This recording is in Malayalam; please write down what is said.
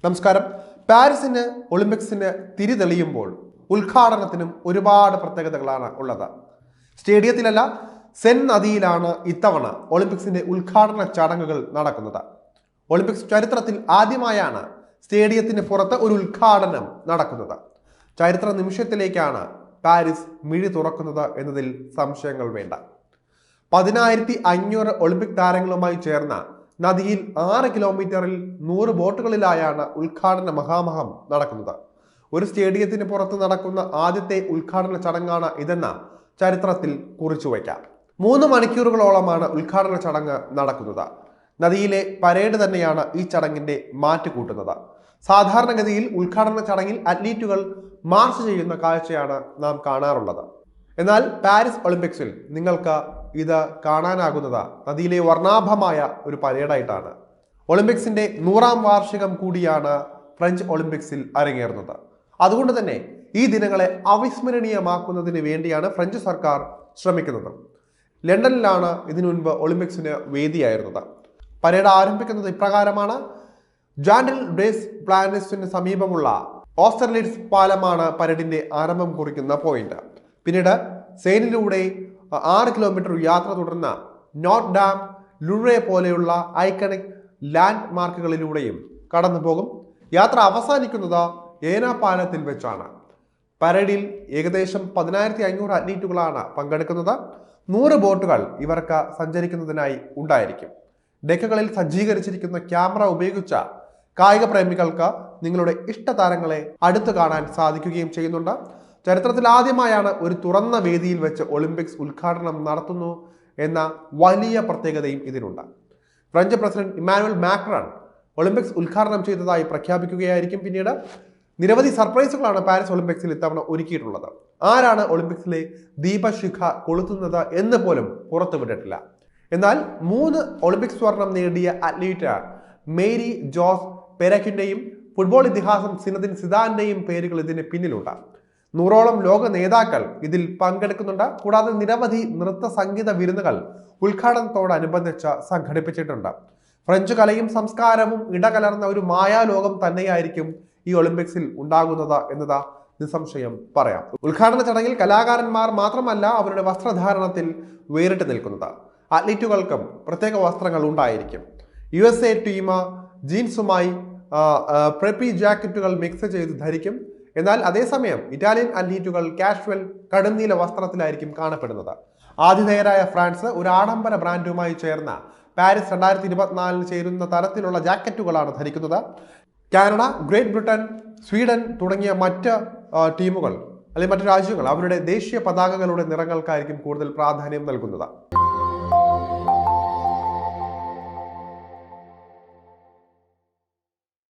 നമസ്കാരം. പാരീസിന് ഒളിമ്പിക്സിന് തിരി തെളിയുമ്പോൾ ഉദ്ഘാടനത്തിനും ഒരുപാട് പ്രത്യേകതകളാണ് ഉള്ളത്. സ്റ്റേഡിയത്തിലല്ല, സെൻ നദിയിലാണ് ഇത്തവണ ഒളിമ്പിക്സിന്റെ ഉദ്ഘാടന ചടങ്ങുകൾ നടക്കുന്നത്. ഒളിമ്പിക്സ് ചരിത്രത്തിൽ ആദ്യമായാണ് സ്റ്റേഡിയത്തിന് പുറത്ത് ഒരു ഉദ്ഘാടനം നടക്കുന്നത്. ചരിത്ര നിമിഷത്തിലേക്കാണ് പാരീസ് മിഴി തുറക്കുന്നത് എന്നതിൽ സംശയങ്ങൾ വേണ്ട. 10,500 ഒളിമ്പിക് താരങ്ങളുമായി ചേർന്ന നദിയിൽ 6 കിലോമീറ്ററിൽ 100 ബോട്ടുകളിലായാണ് ഉദ്ഘാടന മഹാമഹം നടക്കുന്നത്. ഒരു സ്റ്റേഡിയത്തിന് പുറത്ത് നടക്കുന്ന ആദ്യത്തെ ഉദ്ഘാടന ചടങ്ങാണ് ഇതെന്ന ചരിത്രത്തിൽ കുറിച്ചുവയ്ക്കാം. 3 മണിക്കൂറുകളോളമാണ് ഉദ്ഘാടന ചടങ്ങ് നടക്കുന്നത്. നദിയിലെ പരേഡ് തന്നെയാണ് ഈ ചടങ്ങിന്റെ മാറ്റുകൂട്ടുന്നത്. സാധാരണഗതിയിൽ ഉദ്ഘാടന ചടങ്ങിൽ അത്ലീറ്റുകൾ മാർച്ച് ചെയ്യുന്ന കാഴ്ചയാണ് നാം കാണാറുള്ളത്. എന്നാൽ പാരീസ് ഒളിമ്പിക്സിൽ നിങ്ങൾക്ക് ഇത് കാണാനാകുന്നത് നദിയിലെ വർണ്ണാഭമായ ഒരു പരേഡായിട്ടാണ്. ഒളിമ്പിക്സിന്റെ 100ാം വാർഷികം കൂടിയാണ് ഫ്രഞ്ച് ഒളിമ്പിക്സിൽ അരങ്ങേറുന്നത്. അതുകൊണ്ട് തന്നെ ഈ ദിനങ്ങളെ അവിസ്മരണീയമാക്കുന്നതിന് വേണ്ടിയാണ് ഫ്രഞ്ച് സർക്കാർ ശ്രമിക്കുന്നത്. ലണ്ടനിലാണ് ഇതിനു മുൻപ് ഒളിമ്പിക്സിന് വേദിയായിരുന്നത്. പരേഡ് ആരംഭിക്കുന്നത് ഇപ്രകാരമാണ്. ജാൻഡിൽ ഡേസ് പ്ലാനസിന് സമീപമുള്ള ഓസ്റ്റർലിറ്റ്സ് പാലമാണ് പരേഡിന്റെ ആരംഭം കുറിക്കുന്ന പോയിന്റ്. പിന്നീട് സെയിനിലൂടെ 6 കിലോമീറ്റർ യാത്ര തുടർന്ന നോട്ട് ഡാം, ലുറെ പോലെയുള്ള ഐക്കണിക് ലാൻഡ് മാർക്കുകളിലൂടെയും കടന്നു പോകും. യാത്ര അവസാനിക്കുന്നത് ഏന പാലത്തിൽ വെച്ചാണ്. പരേഡിൽ ഏകദേശം 10,500 അത്ലീറ്റുകളാണ് പങ്കെടുക്കുന്നത്. 100 ബോട്ടുകൾ ഇവർക്ക് സഞ്ചരിക്കുന്നതിനായി ഉണ്ടായിരിക്കും. ഡെക്കുകളിൽ സജ്ജീകരിച്ചിരിക്കുന്ന ക്യാമറ ഉപയോഗിച്ച കായിക പ്രേമികൾക്ക് നിങ്ങളുടെ ഇഷ്ടതാരങ്ങളെ അടുത്ത് കാണാൻ സാധിക്കുകയും ചെയ്യുന്നുണ്ട്. ചരിത്രത്തിൽ ആദ്യമായാണ് ഒരു തുറന്ന വേദിയിൽ വെച്ച് ഒളിമ്പിക്സ് ഉദ്ഘാടനം നടത്തുന്നു എന്ന വലിയ പ്രത്യേകതയും ഇതിനുണ്ട്. French president Emmanuel Macron Olympics ഉദ്ഘാടനം ചെയ്തതായി പ്രഖ്യാപിക്കുകയായിരിക്കും. പിന്നീട് നിരവധി സർപ്രൈസുകളാണ് പാരീസ് ഒളിമ്പിക്സിൽ ഇത്തവണ ഒരുക്കിയിട്ടുള്ളത്. ആരാണ് ഒളിമ്പിക്സിലെ ദീപശിഖ കൊളുത്തുന്നത് എന്ന് പോലും പുറത്തുവിട്ടിട്ടില്ല. എന്നാൽ 3 ഒളിമ്പിക് സ്വർണം നേടിയ അത്ലീറ്റ് മേരി ജോസ് പെരക്കിന്റെയും ഫുട്ബോൾ ഇതിഹാസം സിനദിൻ സിദാന്റെയും പേരുകൾ ഇതിന് പിന്നിലുണ്ട്. 100ഓളം ലോക നേതാക്കൾ ഇതിൽ പങ്കെടുക്കുന്നുണ്ട്. കൂടാതെ നിരവധി നൃത്ത സംഗീത വിരുന്നുകൾ ഉദ്ഘാടനത്തോടനുബന്ധിച്ച് സംഘടിപ്പിച്ചിട്ടുണ്ട്. ഫ്രഞ്ച് കലയും സംസ്കാരവും ഇടകലർന്ന ഒരു മായാലോകം തന്നെയായിരിക്കും ഈ ഒളിമ്പിക്സിൽ ഉണ്ടാകുന്നത് എന്നത് നിസ്സംശയം പറയാം. ഉദ്ഘാടന ചടങ്ങിൽ കലാകാരന്മാർ മാത്രമല്ല അവരുടെ വസ്ത്രധാരണത്തിൽ വേറിട്ട് നിൽക്കുന്നത്. അത്ലീറ്റുകൾക്കും പ്രത്യേക വസ്ത്രങ്ങൾ ഉണ്ടായിരിക്കും. USA ടീം ജീൻസുമായി പ്രെപ്പി ജാക്കറ്റുകൾ മിക്സ് ചെയ്ത് ധരിക്കും. എന്നാൽ അതേസമയം ഇറ്റാലിയൻ അത്ലീറ്റുകൾ കാഷ്വൽ കടുംനീല വസ്ത്രത്തിലായിരിക്കും കാണപ്പെടുന്നത്. ആതിഥേയരായ ഫ്രാൻസ് ഒരു ആഡംബര ബ്രാൻഡുമായി ചേർന്ന പാരീസ് 2024 ചേരുന്ന തരത്തിലുള്ള ജാക്കറ്റുകളാണ് ധരിക്കുന്നത്. കാനഡ, ഗ്രേറ്റ് ബ്രിട്ടൻ, സ്വീഡൻ തുടങ്ങിയ മറ്റ് ടീമുകൾ അല്ലെങ്കിൽ മറ്റു രാജ്യങ്ങൾ അവരുടെ ദേശീയ പതാകകളുടെ നിറങ്ങൾക്കായിരിക്കും കൂടുതൽ പ്രാധാന്യം നൽകുന്നത്.